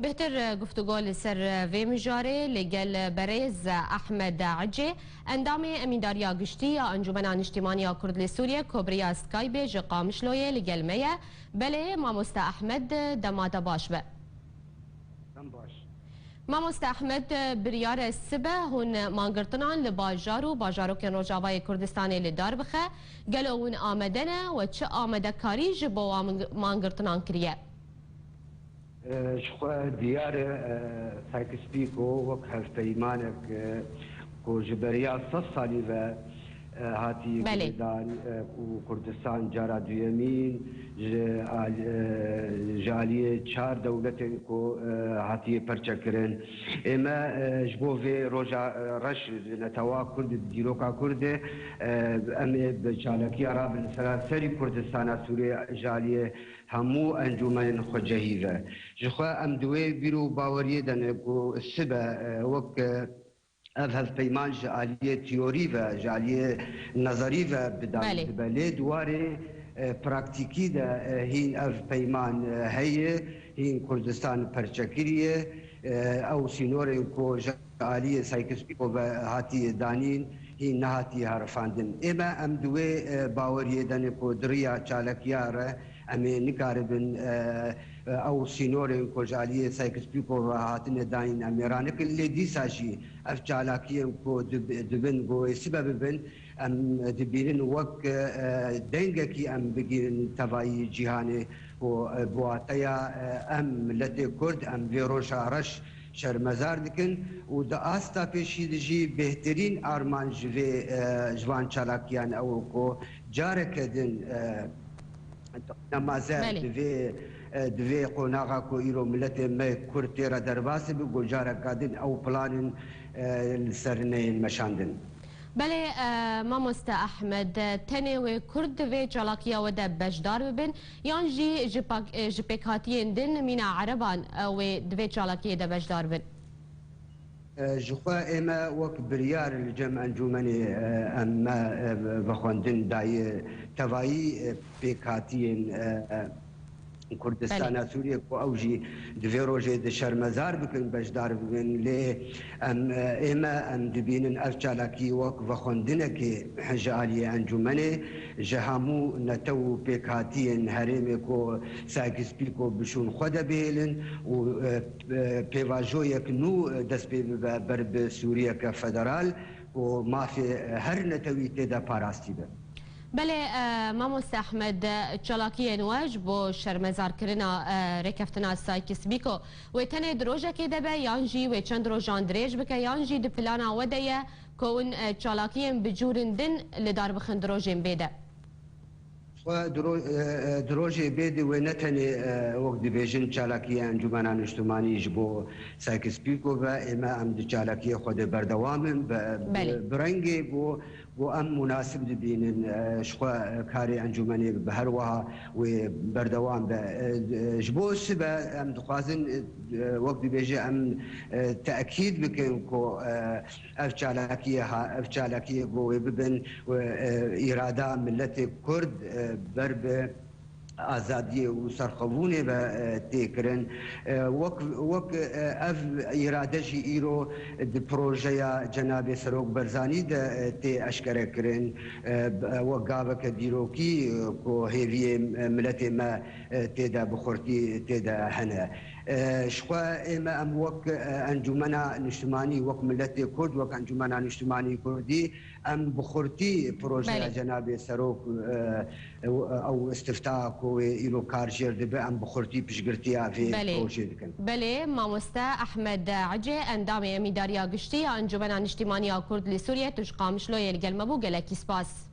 بهتر گفتگو لسر وی مجاره لگل بریز احمد عجی اندام امینداریا گشتی یا انجمن اجتماعی کرد لسوریه کبریا سکایب جقامشلویه لگل میه بله ماموست احمد دمادا باش به ماموست احمد بریار السبه هون مانگرتنان لباجار و باجارو کن روجاوای کردستانی لدار بخه گلوون آمدنه و چه آمده کاری جبو مانگرتنان کریه شخوا دیار سایکسپیکو وک هفپیمانک کو جبریا 100 سالی و هاتی گردان و کردستان جارا دویمین جالیه 4 دولت کو هاتی پرچکرن اما جبو في روجا رش نتوا كرد ديروكا كرد ام بچالكي عرب سراسري كردستان سوريا جاليه همو انجمن خجهيفه جخوا ام دوي بيرو باوريه دنكو السبا وك هف پیمان جاليه تيوري و جاليه نظري و بدان بله دواري براكتيكي ده هين اف پیمان هي هين كردستان پرچکریه او سینور کو جالی سایکسپیکو و هاتی دانین هی نهاتی هرفاندن اما ام دوی باوریه دن کو دریا چالکیاره امی نکاربن او سینور کو جالی سایکسپیکو و هاتن دانین امیرانه کلی دیساشی اف چالاکیه کو دبن گو سبب بن ام دبیرن وک دنگکی ام بگیرن تبایی جهانی و بواتیا ام ملت کرد ام ویروشا رش شرمزار دکن و دا آستا پیشی دجی بهترین آرمان جوان چالاکیان او کو جاره کدن نمازه دوی قوناغا کو ایرو ملت ما کرد تیرا درباسی بگو جاره کدن او پلان سرنین مشاندن بله ماموست احمد تنه و کرد و جالاکیا و ده بجدار ببین یان جی جپکاتین دن مینا عربان و دوی جالاکیا ده بجدار ببین جخوا اما وك بريار الجمع انجمني اما بخوندن داي تواي بكاتين كردستان سوريا کو اوجي دوی روجه د شرمزار بکن بجدار بکن لی اما ام دبینن افچالاکی وک وخوندنه که حجالی انجمنه جهامو نتو پیکاتین حریم کو ساکسپیکو بشون خود بیلن و پیواجو یک نو دست برب سوريا كفدرال و ما في هر نتوي تدا پاراستی به بله ماموست احمد چالاکی نواج بو شرمزار کرنا رکفتنا سایکسپیکو و تنه دروژه که دبه یانجی و چند روژان دریج بکه یانجی د پلانا ودیه کون چالاکی بجورندن لدار بخن دروژین بیده دروجه بيدي ونتني وقت بيجن چالاكي انجمنان اجتماعي جبو سايكسبيكو با اما ام چالاكي خود بردوام برنگي بو ام مناسب دبين شخوا كاري انجمني بهروها وبردوام جبو سبا ام دخوازن وقت بيجي ام تاكيد بكن كو اف چالاكي بو ببن اراده ملت كرد برب آزادی و سرخوونه و تکرن وک اف اراده جی ایرو د پروژه جناب سروک برزانی د تی اشکره کرن و گاو کدیروکی کو هیوی ملت ما تدا بخورتی تدا هنه شخوا اما ام وک انجمنا اجتماعی وک ملت کرد وک انجمنا اجتماعی کردی ام بخورتی پروژه جناب سروک او استفتاء کو ایرو کارجر دبه ام بخورتی پشگرتیا في پروژه دکن بله ماموستا احمد عجی اندام امیداریا گشتی انجمن اجتماعی کرد لسوریه تشقامشلو یلگل مبو گلکی سپاس